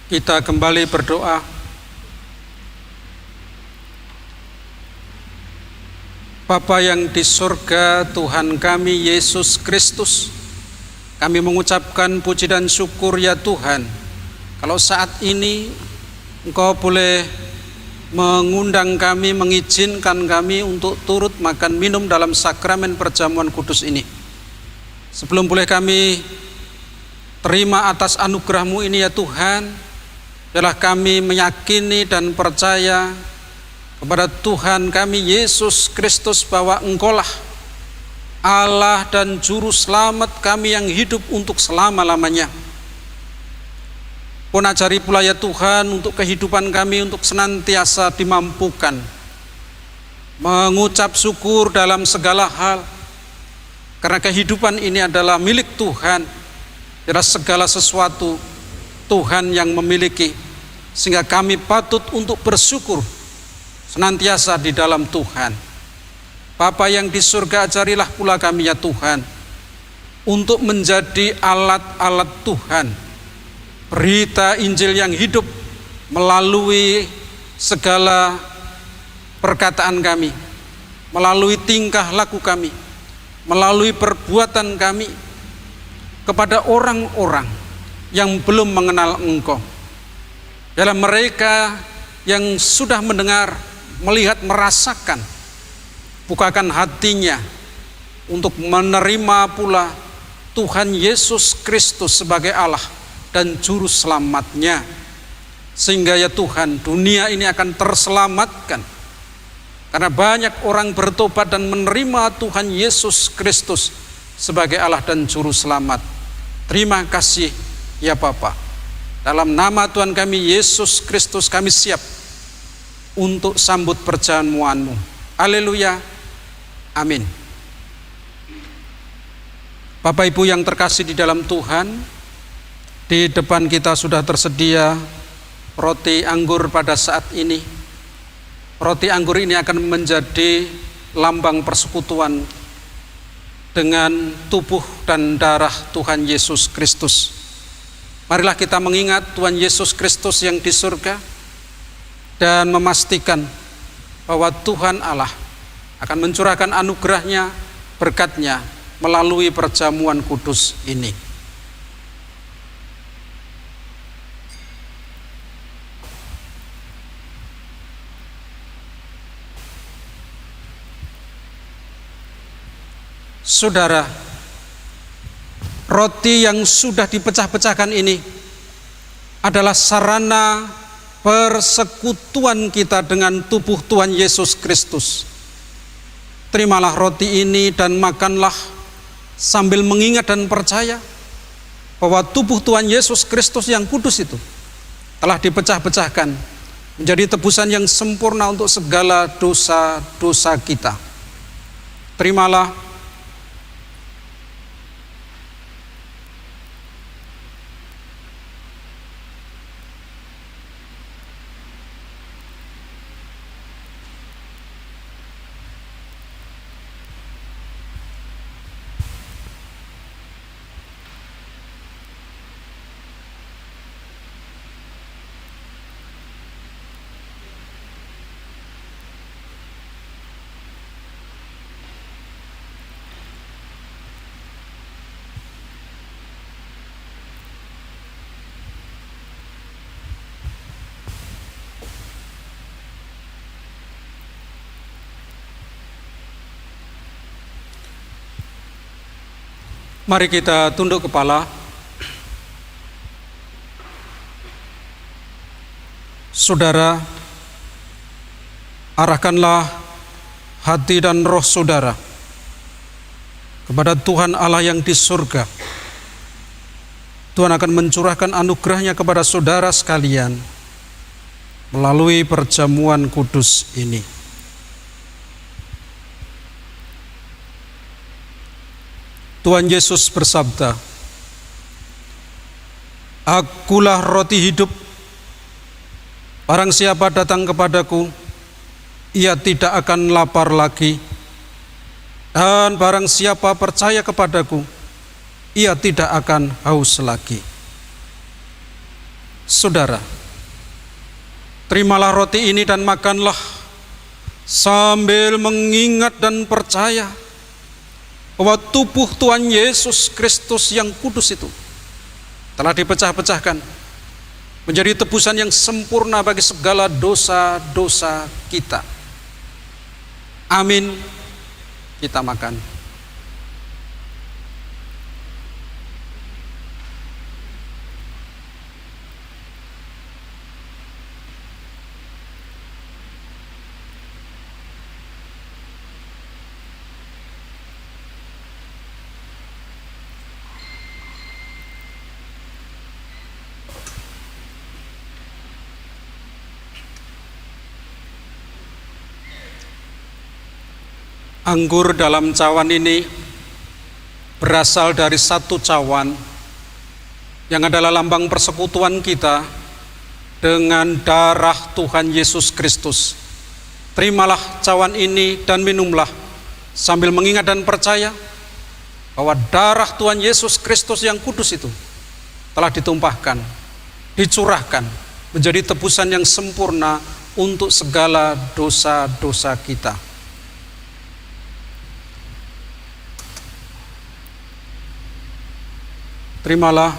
Kita kembali berdoa. Bapa yang di surga, Tuhan kami Yesus Kristus, kami mengucapkan puji dan syukur ya Tuhan, kalau saat ini Engkau boleh mengundang kami, mengizinkan kami untuk turut makan minum dalam sakramen perjamuan kudus ini. Sebelum boleh kami terima atas anugerah-Mu ini ya Tuhan, biarlah kami meyakini dan percaya kepada Tuhan kami Yesus Kristus bahwa Engkaulah Allah dan Juru Selamat kami yang hidup untuk selama-lamanya. Pun ajari pula ya Tuhan untuk kehidupan kami untuk senantiasa dimampukan mengucap syukur dalam segala hal, karena kehidupan ini adalah milik Tuhan. Adalah segala sesuatu Tuhan yang memiliki, sehingga kami patut untuk bersyukur senantiasa di dalam Tuhan. Bapa yang di surga, ajarilah pula kami ya Tuhan untuk menjadi alat-alat Tuhan, berita Injil yang hidup melalui segala perkataan kami, melalui tingkah laku kami, melalui perbuatan kami kepada orang-orang yang belum mengenal Engkau. Dalam mereka yang sudah mendengar, melihat, merasakan, bukakan hatinya untuk menerima pula Tuhan Yesus Kristus sebagai Allah dan Juru Selamatnya, sehingga ya Tuhan dunia ini akan terselamatkan karena banyak orang bertobat dan menerima Tuhan Yesus Kristus sebagai Allah dan Juru Selamat. Terima kasih ya Bapa. Dalam nama Tuhan kami Yesus Kristus kami siap untuk sambut perjamuan-Mu. Haleluya. Amin. Bapak Ibu yang terkasih di dalam Tuhan, di depan kita sudah tersedia roti anggur pada saat ini. Roti anggur ini akan menjadi lambang persekutuan dengan tubuh dan darah Tuhan Yesus Kristus. Marilah kita mengingat Tuhan Yesus Kristus yang di surga dan memastikan bahwa Tuhan Allah akan mencurahkan anugerahnya, berkatnya melalui perjamuan kudus ini. Saudara, roti yang sudah dipecah-pecahkan ini adalah sarana persekutuan kita dengan tubuh Tuhan Yesus Kristus. Terimalah roti ini dan makanlah sambil mengingat dan percaya bahwa tubuh Tuhan Yesus Kristus yang kudus itu telah dipecah-pecahkan menjadi tebusan yang sempurna untuk segala dosa-dosa kita. Terimalah. Mari kita tunduk kepala. Saudara, arahkanlah hati dan roh saudara kepada Tuhan Allah yang di surga. Tuhan akan mencurahkan anugerahnya kepada saudara sekalian melalui perjamuan kudus ini. Tuhan Yesus bersabda, "Akulah roti hidup. Barang siapa datang kepadaku, ia tidak akan lapar lagi. Dan barang siapa percaya kepadaku, ia tidak akan haus lagi." Saudara, terimalah roti ini dan makanlah sambil mengingat dan percaya bahwa tubuh Tuhan Yesus Kristus yang kudus itu telah dipecah-pecahkan menjadi tebusan yang sempurna bagi segala dosa-dosa kita. Amin. Kita makan. Anggur dalam cawan ini berasal dari satu cawan yang adalah lambang persekutuan kita dengan darah Tuhan Yesus Kristus. Terimalah cawan ini dan minumlah sambil mengingat dan percaya bahwa darah Tuhan Yesus Kristus yang kudus itu telah ditumpahkan, dicurahkan menjadi tebusan yang sempurna untuk segala dosa-dosa kita. Terimalah.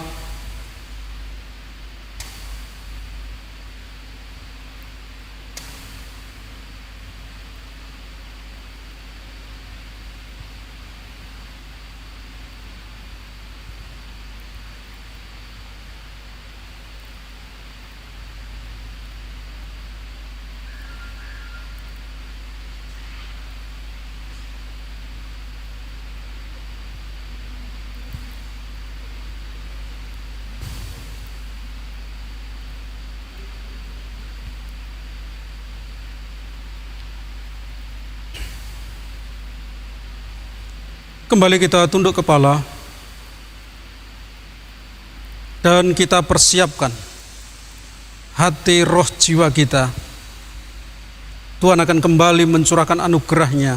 Kembali kita tunduk kepala dan kita persiapkan hati, roh, jiwa kita. Tuhan akan kembali mencurahkan anugerah-Nya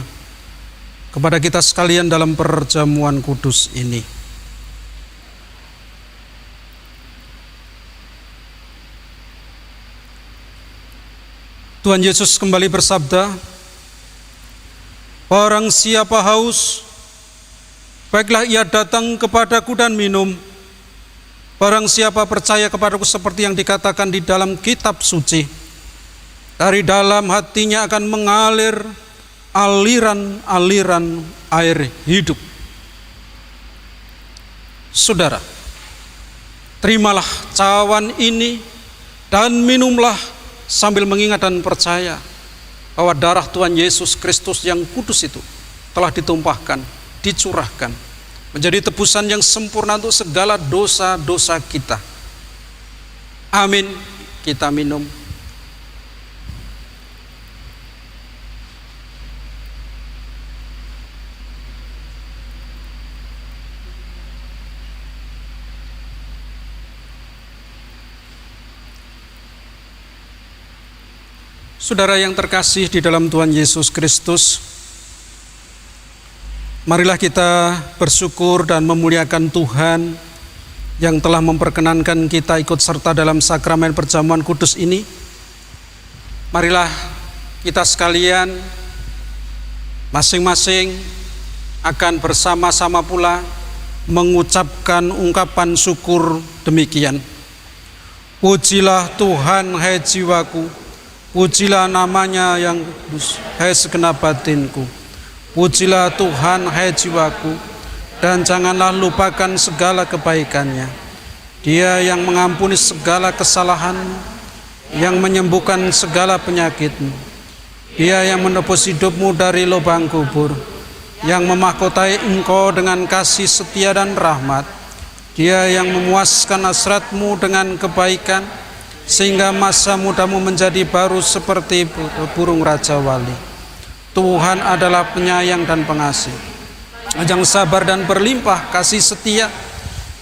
kepada kita sekalian dalam perjamuan kudus ini. Tuhan Yesus kembali bersabda, "Barang siapa haus, baiklah ia datang kepadaku dan minum. Barang siapa percaya kepadaku seperti yang dikatakan di dalam kitab suci, dari dalam hatinya akan mengalir aliran-aliran air hidup." Saudara, terimalah cawan ini dan minumlah sambil mengingat dan percaya bahwa darah Tuhan Yesus Kristus yang kudus itu telah ditumpahkan, dicurahkan menjadi tebusan yang sempurna untuk segala dosa-dosa kita. Amin. Kita minum. Saudara yang terkasih di dalam Tuhan Yesus Kristus, marilah kita bersyukur dan memuliakan Tuhan yang telah memperkenankan kita ikut serta dalam sakramen perjamuan kudus ini. Marilah kita sekalian masing-masing akan bersama-sama pula mengucapkan ungkapan syukur demikian. Pujilah Tuhan, hai jiwaku, pujilah namanya yang kudus, hai segenap batinku. Pujilah Tuhan, hai jiwaku, dan janganlah lupakan segala kebaikannya. Dia yang mengampuni segala kesalahanmu, yang menyembuhkan segala penyakitmu. Dia yang menebus hidupmu dari lubang kubur, yang memahkotai engkau dengan kasih setia dan rahmat. Dia yang memuaskan hasratmu dengan kebaikan, sehingga masa mudamu menjadi baru seperti burung raja wali. Tuhan adalah penyayang dan pengasih, yang sabar dan berlimpah kasih setia.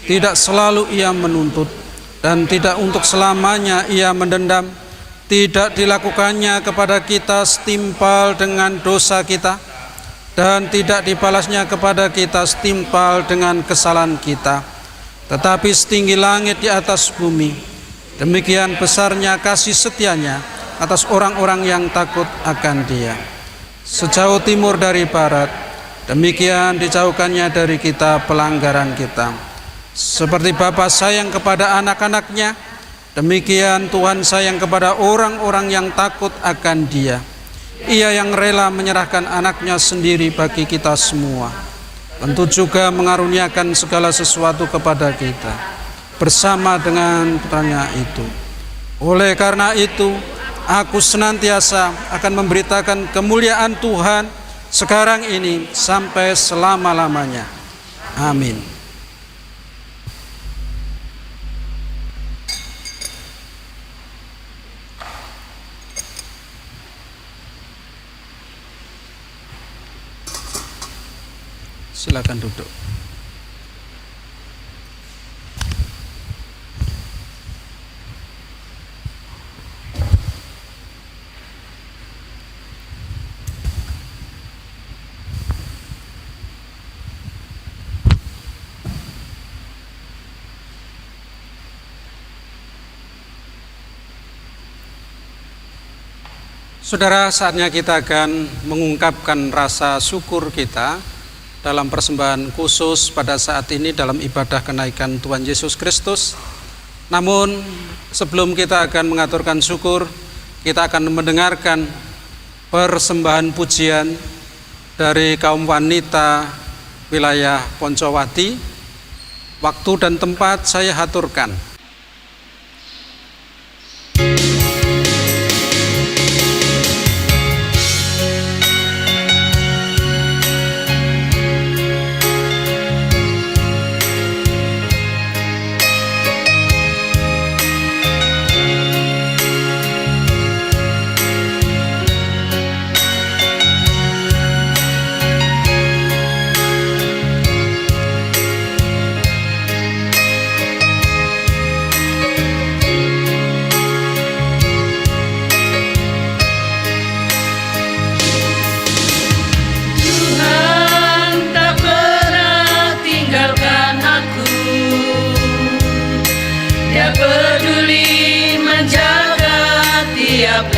Tidak selalu ia menuntut, dan tidak untuk selamanya ia mendendam. Tidak dilakukannya kepada kita setimpal dengan dosa kita, dan tidak dibalasnya kepada kita setimpal dengan kesalahan kita. Tetapi setinggi langit di atas bumi, Demikian besarnya kasih setianya atas orang-orang yang takut akan Dia. Sejauh timur dari barat, demikian dijauhkannya dari kita pelanggaran kita. Seperti Bapa sayang kepada anak-anaknya, demikian Tuhan sayang kepada orang-orang yang takut akan Dia. Ia yang rela menyerahkan anaknya sendiri bagi kita semua, tentu juga mengaruniakan segala sesuatu kepada kita bersama dengan putranya itu. Oleh karena itu, aku senantiasa akan memberitakan kemuliaan Tuhan sekarang ini sampai selama-lamanya. Amin. Silakan duduk. Saudara, saatnya kita akan mengungkapkan rasa syukur kita dalam persembahan khusus pada saat ini dalam ibadah kenaikan Tuhan Yesus Kristus. Namun sebelum kita akan mengaturkan syukur, kita akan mendengarkan persembahan pujian dari kaum wanita wilayah Poncowati. Waktu dan tempat saya haturkan.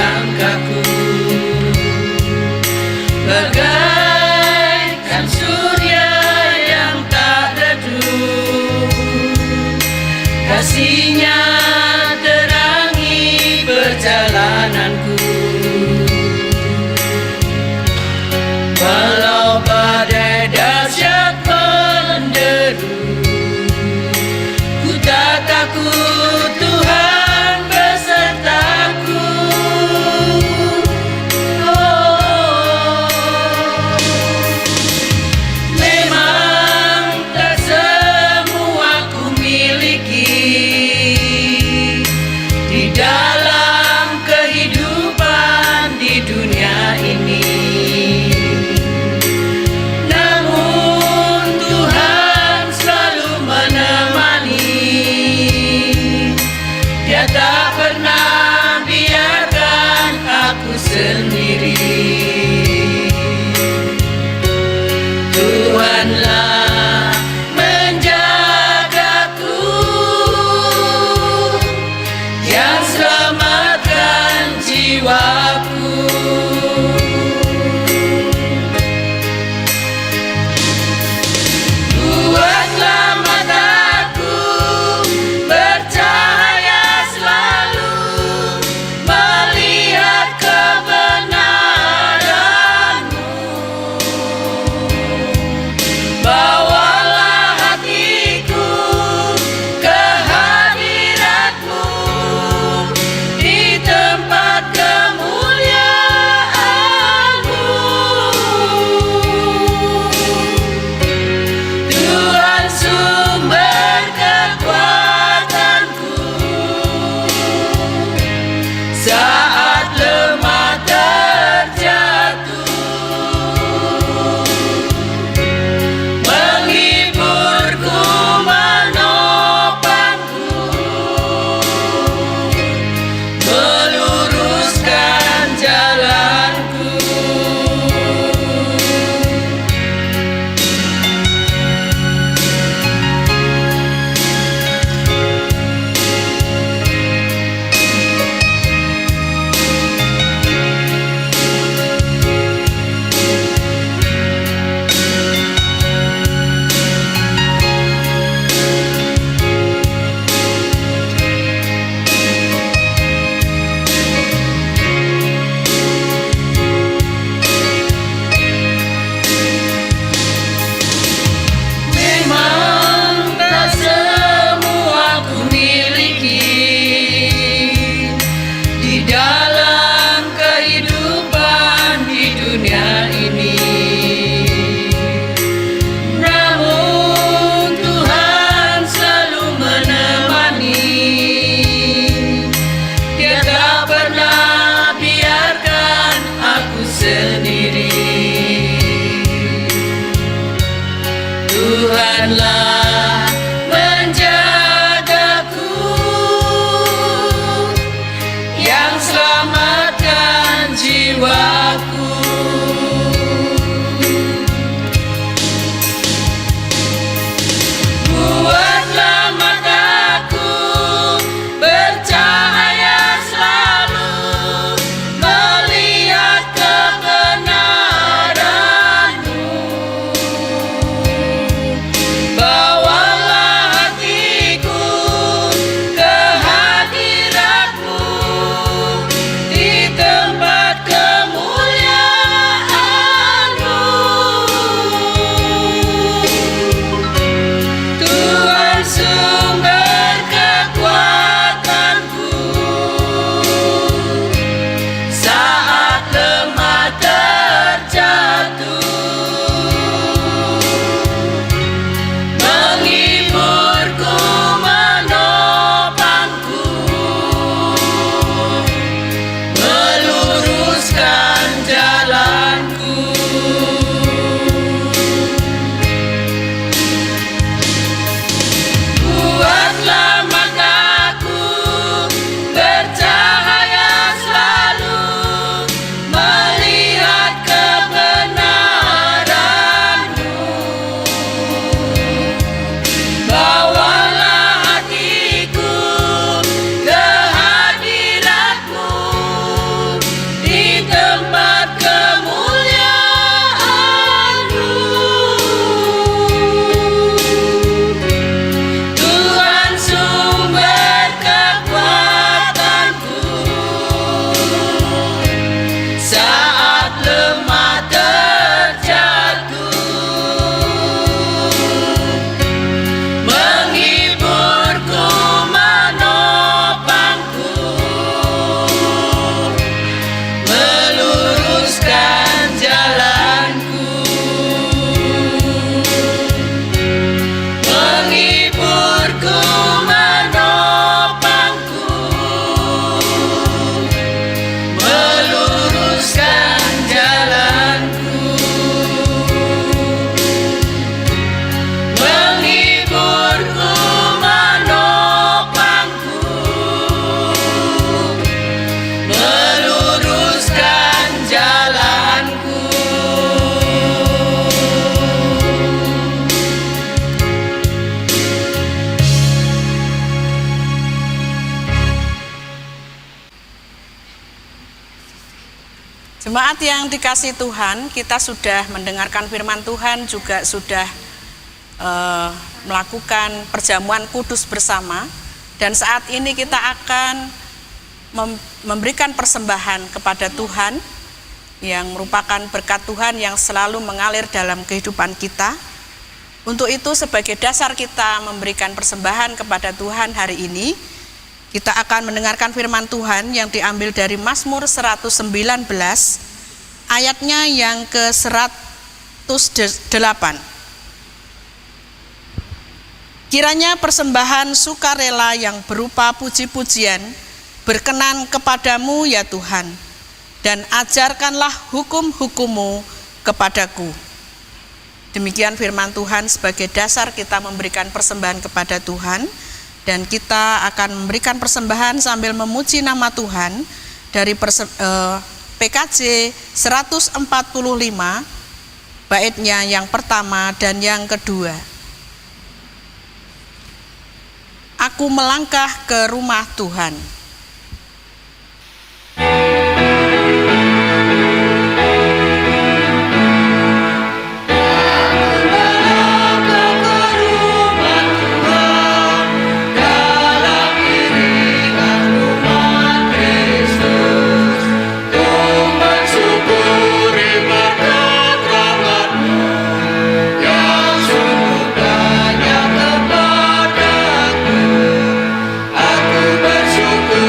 Langkahku bagaikan surya yang tak redup, kasih-Nya terangi perjalananku. Walau badai dahsyat menderu, ku tak takut, Tuhan besertaku. Oh, Tuhanlah menjagaku, yang selamatkan jiwaku. Buatlah mataku bercahaya selalu, melihat kebenaran-Mu. Bawalah hatiku ke hadirat-Mu, di tempat kemuliaan-Mu. Tuhan sumber kekuatanku, saat lemah terjatuh, menghiburku, menopangku, meluruskan jalanku. Buatlah mataku bercahaya selalu, melihat kebenaran-Mu. Bawalah hatiku ke hadirat-Mu, di tempat kemuliaan-Mu. Tuhan sumber kekuatanku, saat lemah terjatuh, menghiburku, menopangku, meluruskan jalanku. Menghiburku, menopangku, meluruskan jalanku. Menghiburku, menopangku, meluruskan jalanku. Jemaat yang dikasihi Tuhan, kita sudah mendengarkan firman Tuhan, juga sudah melakukan perjamuan kudus bersama. Dan saat ini kita akan memberikan persembahan kepada Tuhan, yang merupakan berkat Tuhan yang selalu mengalir dalam kehidupan kita. Untuk itu, sebagai dasar kita memberikan persembahan kepada Tuhan hari ini, kita akan mendengarkan firman Tuhan yang diambil dari Mazmur 119, ayatnya yang ke-108. Kiranya persembahan sukarela yang berupa puji-pujian berkenan kepadamu ya Tuhan, dan ajarkanlah hukum-hukum-Mu kepadaku. Demikian firman Tuhan sebagai dasar kita memberikan persembahan kepada Tuhan. Dan kita akan memberikan persembahan sambil memuji nama Tuhan dari PKJ 145, baitnya yang pertama dan yang kedua. Aku melangkah ke rumah Tuhan. Aku bersyukur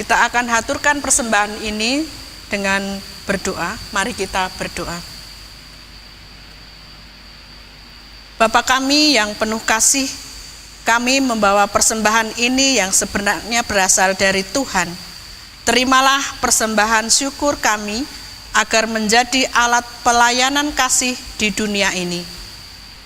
Kita akan haturkan persembahan ini dengan berdoa. Mari kita berdoa. Bapa kami yang penuh kasih, kami membawa persembahan ini yang sebenarnya berasal dari Tuhan. Terimalah persembahan syukur kami agar menjadi alat pelayanan kasih di dunia ini.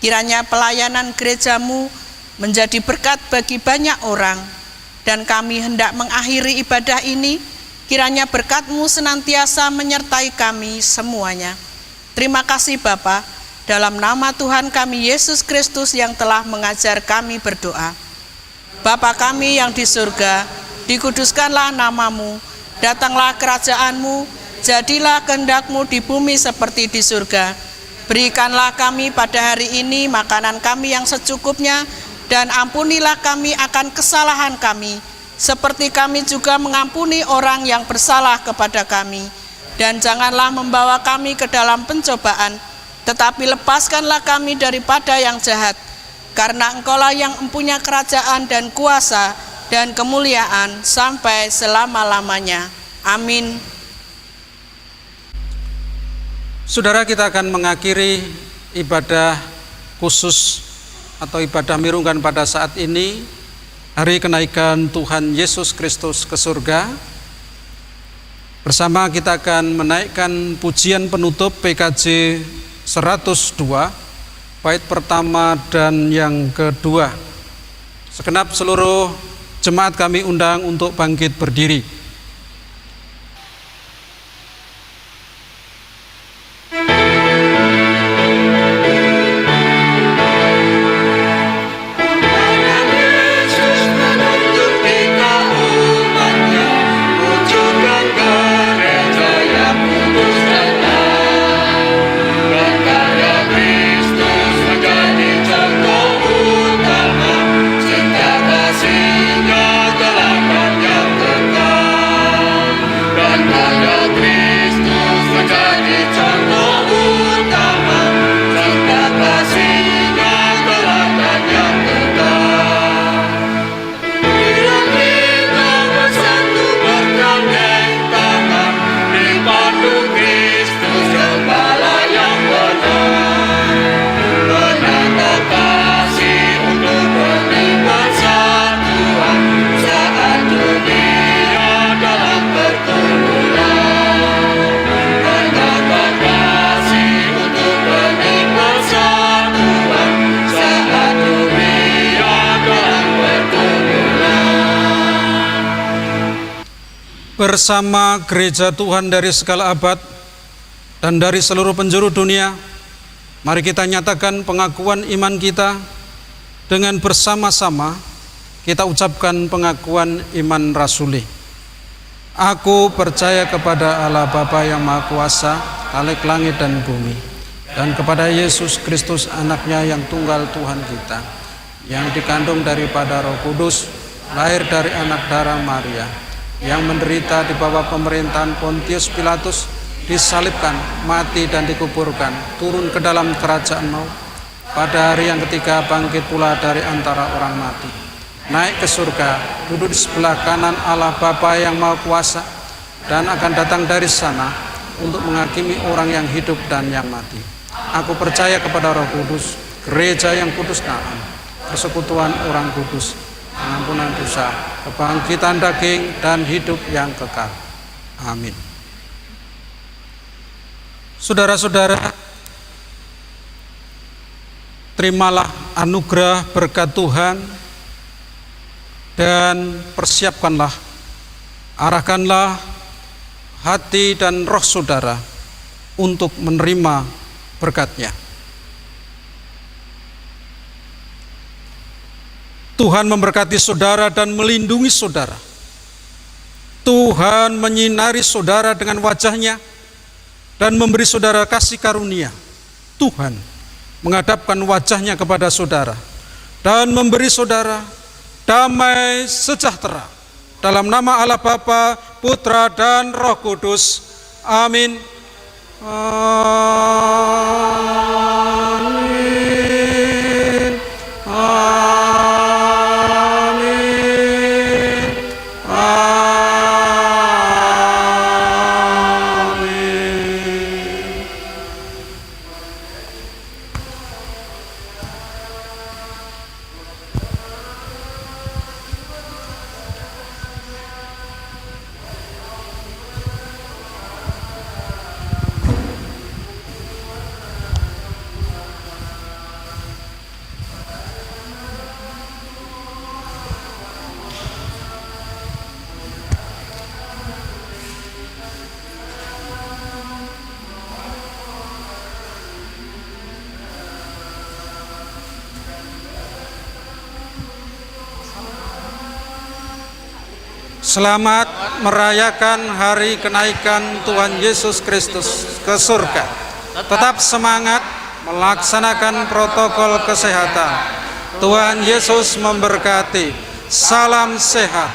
Kiranya pelayanan gerejamu menjadi berkat bagi banyak orang, dan kami hendak mengakhiri ibadah ini, kiranya berkat-Mu senantiasa menyertai kami semuanya. Terima kasih Bapa, dalam nama Tuhan kami Yesus Kristus yang telah mengajar kami berdoa. Bapa kami yang di surga, dikuduskanlah nama-Mu, datanglah kerajaan-Mu, jadilah kehendak-Mu di bumi seperti di surga. Berikanlah kami pada hari ini makanan kami yang secukupnya, dan ampunilah kami akan kesalahan kami, seperti kami juga mengampuni orang yang bersalah kepada kami. Dan janganlah membawa kami ke dalam pencobaan, tetapi lepaskanlah kami daripada yang jahat. Karena Engkaulah yang mempunyai kerajaan dan kuasa dan kemuliaan sampai selama-lamanya. Amin. Saudara, kita akan mengakhiri ibadah khusus atau ibadah mirunggan pada saat ini, hari kenaikan Tuhan Yesus Kristus ke surga. Bersama kita akan menaikkan pujian penutup PKJ 102, bait pertama dan yang kedua. Segenap seluruh jemaat kami undang untuk bangkit berdiri. Bersama gereja Tuhan dari segala abad dan dari seluruh penjuru dunia, mari kita nyatakan pengakuan iman kita dengan bersama-sama. Kita ucapkan pengakuan iman rasuli. Aku percaya kepada Allah Bapa yang Maha Kuasa, Khalik langit dan bumi, dan kepada Yesus Kristus anaknya yang tunggal Tuhan kita, yang dikandung daripada Roh Kudus, lahir dari anak darah Maria, yang menderita di bawah pemerintahan Pontius Pilatus, disalibkan, mati dan dikuburkan, turun ke dalam kerajaan maut, pada hari yang ketiga bangkit pula dari antara orang mati, naik ke surga, duduk di sebelah kanan Allah Bapa yang Maha Kuasa, dan akan datang dari sana untuk menghakimi orang yang hidup dan yang mati. Aku percaya kepada Roh Kudus, gereja yang kudus taat, persekutuan orang kudus, pengampunan dosa, kebangkitan daging, dan hidup yang kekal. Amin. Saudara-saudara, terimalah anugerah berkat Tuhan dan persiapkanlah, arahkanlah hati dan roh saudara untuk menerima berkat-Nya. Tuhan memberkati saudara dan melindungi saudara. Tuhan menyinari saudara dengan wajah-Nya dan memberi saudara kasih karunia. Tuhan menghadapkan wajah-Nya kepada saudara dan memberi saudara damai sejahtera. Dalam nama Allah Bapa, Putra, dan Roh Kudus. Amin. Amin. Amin. Amin. Selamat merayakan hari kenaikan Tuhan Yesus Kristus ke surga. Tetap semangat melaksanakan protokol kesehatan. Tuhan Yesus memberkati. Salam sehat.